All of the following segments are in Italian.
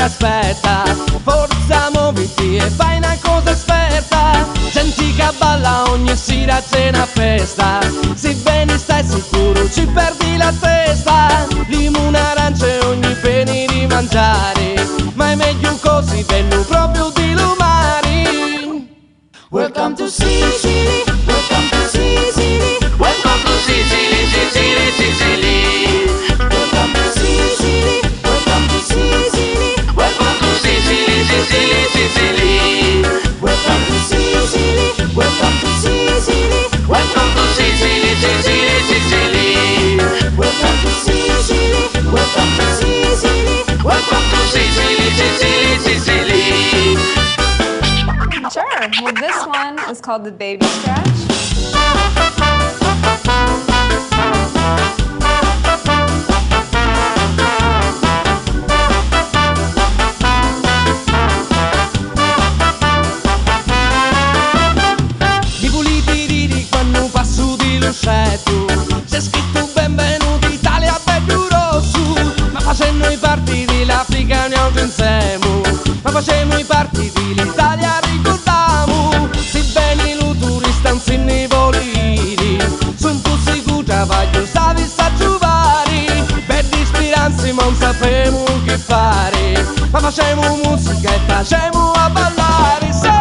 Aspetta, forza muoviti e fai una cosa esperta. Senti che balla ogni sera c'è una festa. Se vieni stai sicuro ci perdi la testa. Limone, arance ogni peni di mangiare, ma è meglio così vengo proprio di lumari. Welcome to Sicily, welcome to Sicily, welcome to Sicily, Sicily, Sicily. Welcome to Sicily, welcome to Sicily. Sicily, Sicily, welcome to Sicily, welcome to Sicily, welcome to Sicily, Sicily, Sicily, welcome to Sicily, welcome to Sicily, welcome to Sicily, Sicily, Sicily. Sure, well this one is called the Baby Scratch. C'è scritto benvenuto Italia bello rosso, ma facendo i partiti l'Africa ne insieme, ma facendo i partiti l'Italia ricordiamo. Se bene lo turista non se ne volini, sono più sicuro voglio stavi a giovare, per di speranze ma non sappiamo che fare, ma facciamo musica e facciamo a ballare, se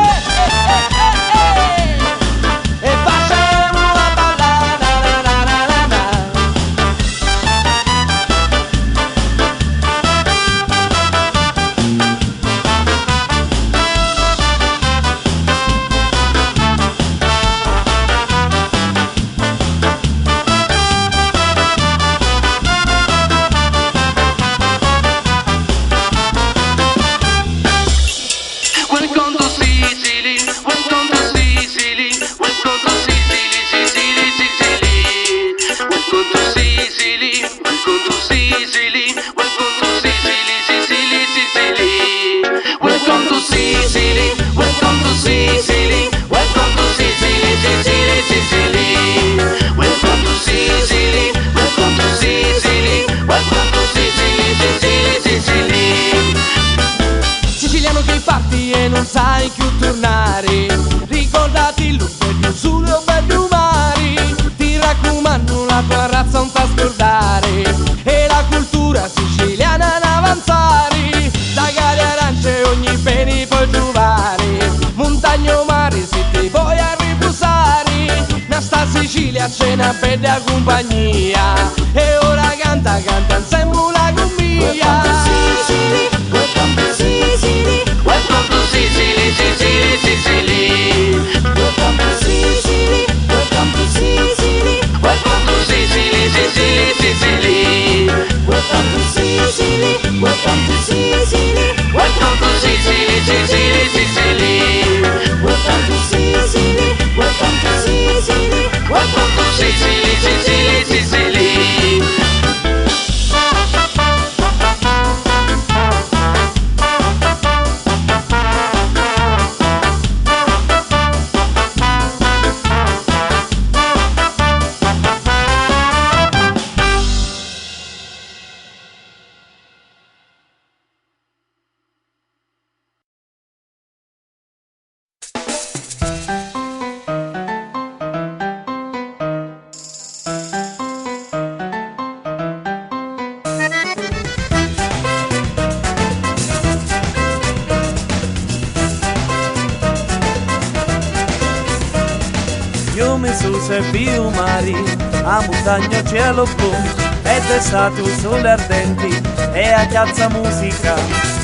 non sai più tornare, ricordati l'uffedio sulle bello mari, ti raccomando la tua razza non ta scordare, e la cultura siciliana in avanzare, da gare arance ogni peni puoi trovare, montagna o mare se ti vuoi a riposare, nasta Sicilia c'è una bella compagnia, e ora canta insieme la compagnia. Welcome to Sicily, welcome to Sicily, Sicily, Sicily. Welcome to Sicily, welcome to Sicily, welcome to Sicily, Sicily, Sicily. Welcome to Sicily, welcome to Sicily, welcome to Sicily, Sicily, Sicily. Welcome to Sicily, welcome to Sicily, welcome to Sicily, Sicily, Sicily. Io mi sono servito mari, a montagna cielo blu, ed è stato sole ardenti, e a piazza musica,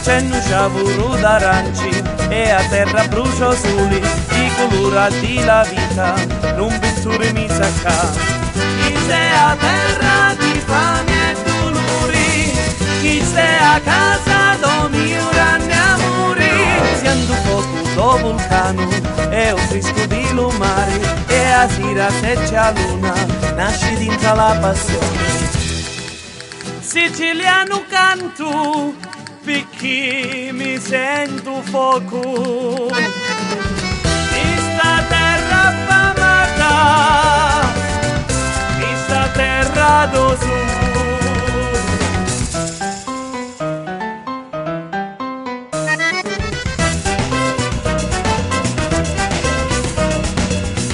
c'è nuciavuro d'aranci, e a terra brucio soli, i colori di la vita, non pitture mi sacca. Chi sei a terra di fame e dolori, chi sei a casa dove urani amori, siendo fuoco do vulcano e un frisco di lumari, e a sera se c'è luna nasce dentro la passione. Siciliano canto perché mi sento fuoco di sta terra affamata, di sta terra do sud.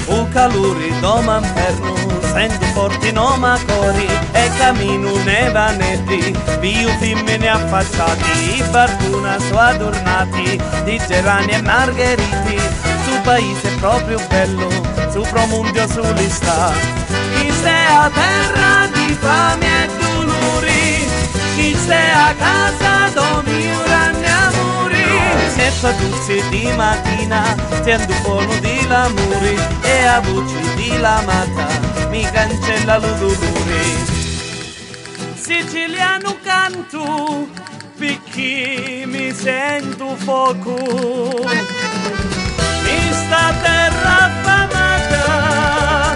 O calore do m'inferno sento forte no ma cori, e cammino nei vanetti, più femmine affacciati, barcuna su adornati di gerani e margheriti. Su paese proprio bello, su promondio sull'ista, chi stai a terra di fame e dolori, chi stai a casa dove urani amori, senza dulce di mattina, sento pollo di l'amore, e a voce di l'amata mi cancella lo dolore. Siciliano canto perché mi sento fuoco di sta terra affamata,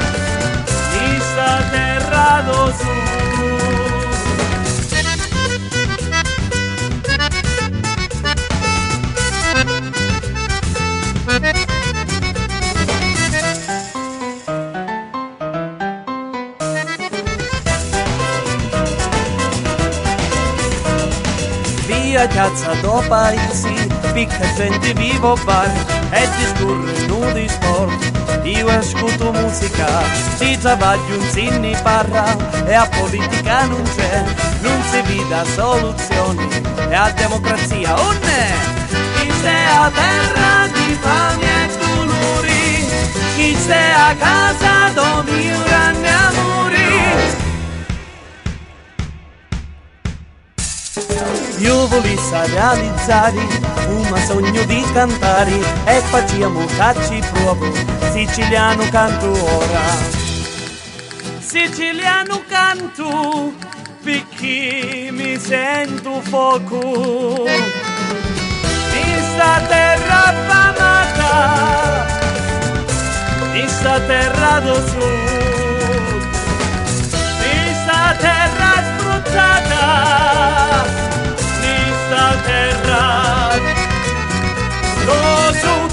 di sta terra do sud. Via piazza do paesi, picca gente vivo bar, e discorre nudi sport, io ascolto musica, si travaglio un sinni parra, e a politica non c'è, non si vede soluzioni, e a democrazia non è. Chi stai a terra di fame e dolori, chi stai a casa dove urani amori. Io volessi realizzare un sogno di cantare, e facciamo cacci provo, siciliano canto ora. Siciliano canto perché mi sento fuoco di sta terra affamata, di sta terra do sud, di sta terra spruzzata, la terra do sud.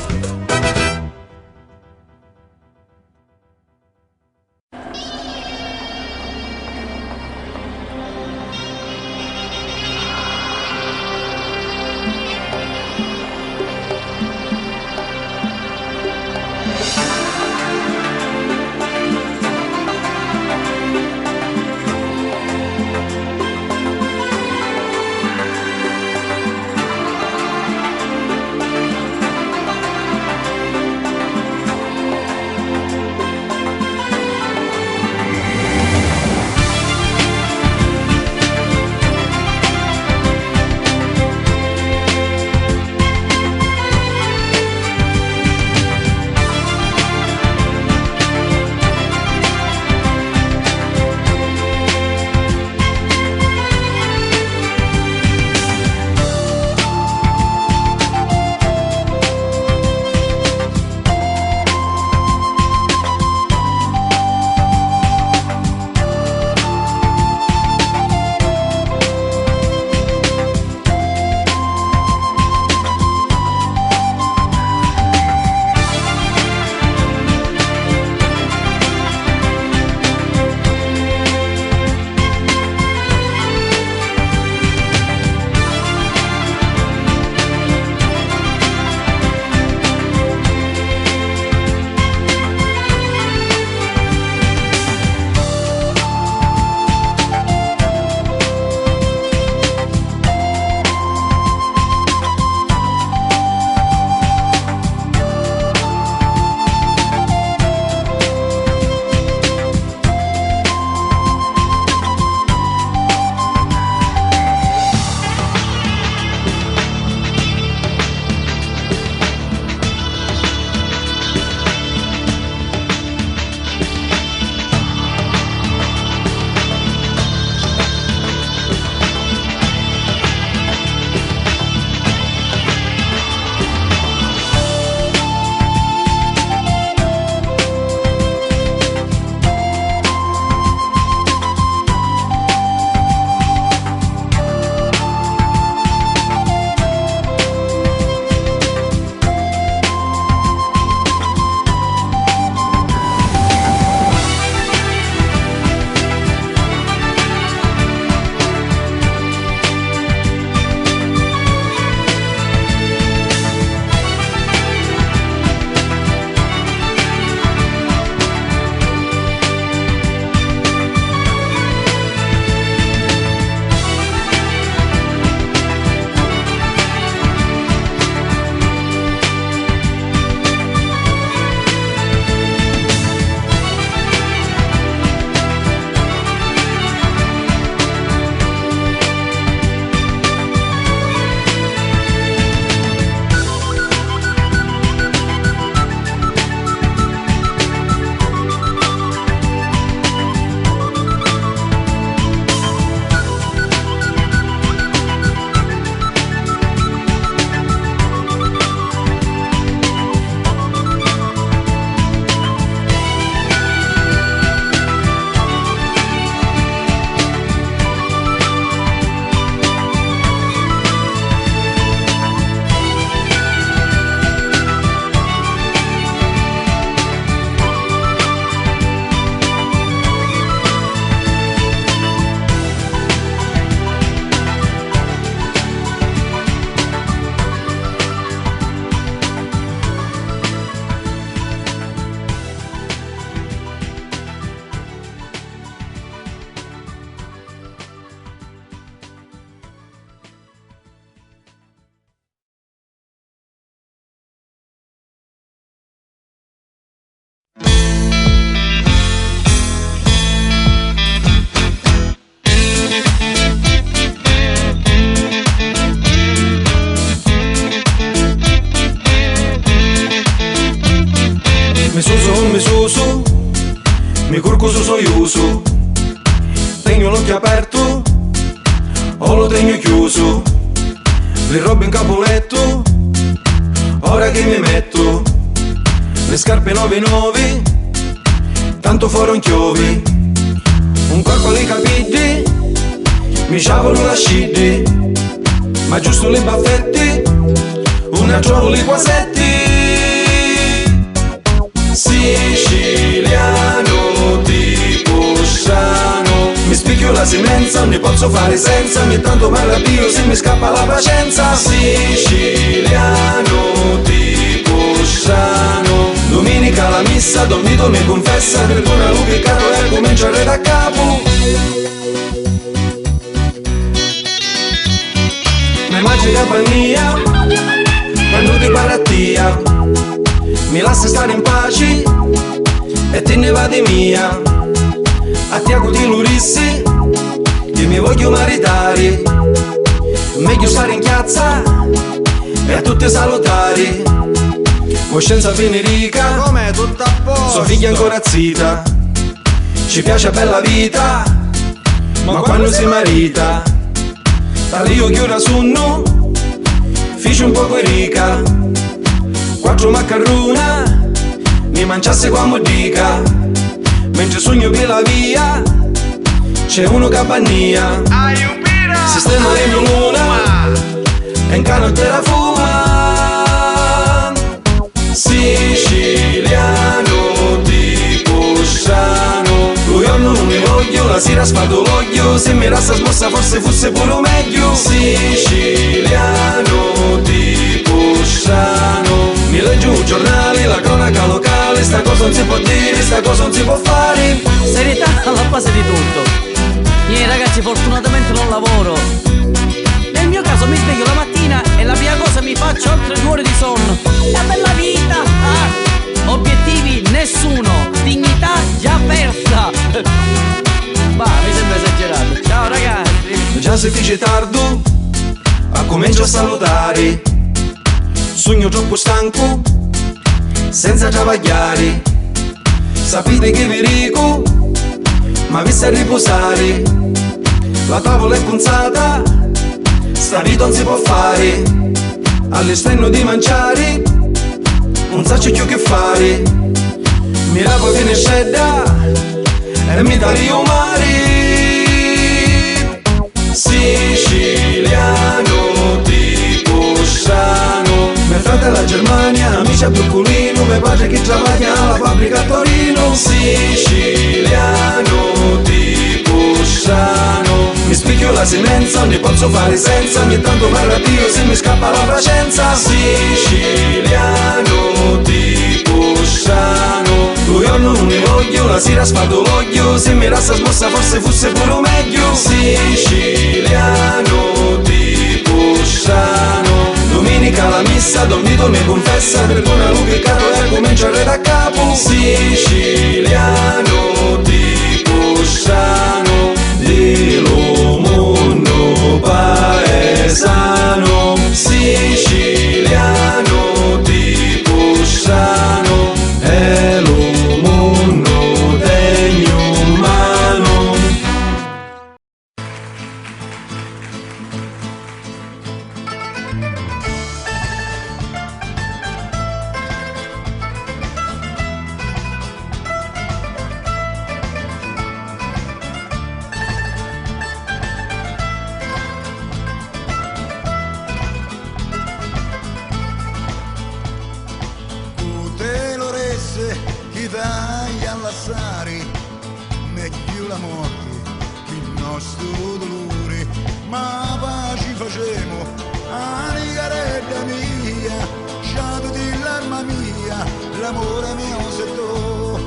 tengo chiuso, le robe in capoletto, ora che mi metto, le scarpe 9 tanto fuori chiovi, un corpo alle capite, mi sciavolo la scidi, ma giusto le baffette, una giovoli quasetti, siciliano tipo strano, mi spicchio la semenza, ne posso fare senza, ogni tanto mi arrabbio se mi scappa la pazienza, siciliano tipo strano, domenica la missa, Don Vito mi confessa, perdona lui peccato e comincia a da capo. Mi mangi compagnia quando ti barattia, mi lascia stare in pace e te ne va di mia. A te acuti lurissi che mi voglio maritare, meglio stare in piazza e a tutte salutare. Coscienza Venerica, com'è tutta a posto? sua figlia ancora zita, ci piace bella vita, ma quando si marita, tale io chiura sonno, fici un poco rica, 4 maccarruna, mi mangiasse qua modica, mentre sogno per la via, c'è uno capannia, sistema di luna, e in cano te la fuma, siciliano tipo strano, lui non mi voglio, la sera spardo l'oglio, se mi resta smossa forse fosse pure meglio, siciliano tipo strano, mi leggo un giornale, la cronaca locale, sta cosa non si può dire, sta cosa non si può fare. Serietà alla base di tutto. Io ragazzi fortunatamente non lavoro. Nel mio caso mi sveglio la mattina e la prima cosa mi faccio oltre 2 ore di sonno. La bella vita! Obiettivi nessuno, dignità già persa. Ma mi sembra esagerato. Ciao ragazzi. Già si dice tardo, a comincio a salutare, sogno troppo stanco, senza travagliare, sapete che vi dico, ma vi sta a riposare, la tavola è punzata, sta vita non si può fare, all'esterno di mangiare, non sa più che fare, mi lavo fine scedda e mi taglio mare, siciliano tipo strano, mio fratello la Germania, amici a Broccolino, mio padre che lavagna alla fabbrica a Torino, siciliano tipo strano, mi spicchio la semenza, ne posso fare senza, ogni tanto mi arrabbio se mi scappa la pazienza, siciliano tipo strano, lui non mi voglio, la sera spardo l'oglio, se mi resta smossa forse fosse pure meglio, siciliano tipo strano, domenica la missa, Don Vito mi confessa, perdona lui peccato e comincia a da capo, siciliano tipo strano, dello mondo paesano, siciliano tipo strano, è lo mondo degno umano. Tutte le resse che dai all'assare, meglio la morte che il nostro dolore, ma pace facemo, anigarella mia, sciato dell'arma mia, l'amore mio se tu,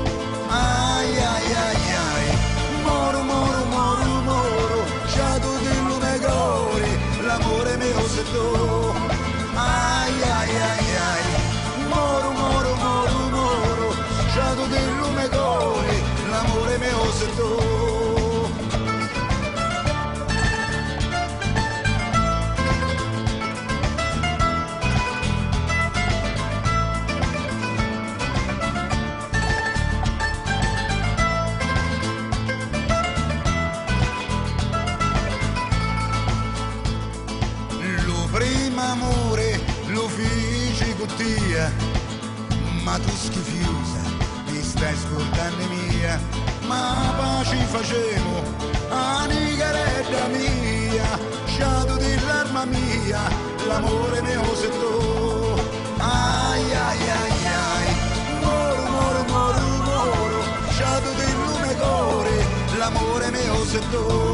ai ai ai ai, moro moro moro moro, sciato del lume gore, l'amore mio se tu, ai ai ai ai, moro moro moro moro, sciato del lume gore, l'amore mio se tu. fici cottia, ma tu schifiusa, mi stai scordando mia, ma pace facemo, anigaredda mia, sciato dell'arma mia, l'amore mio se tu, ai ai ai ai, moro moro moro moro, sciato del lume core, l'amore mio se tu.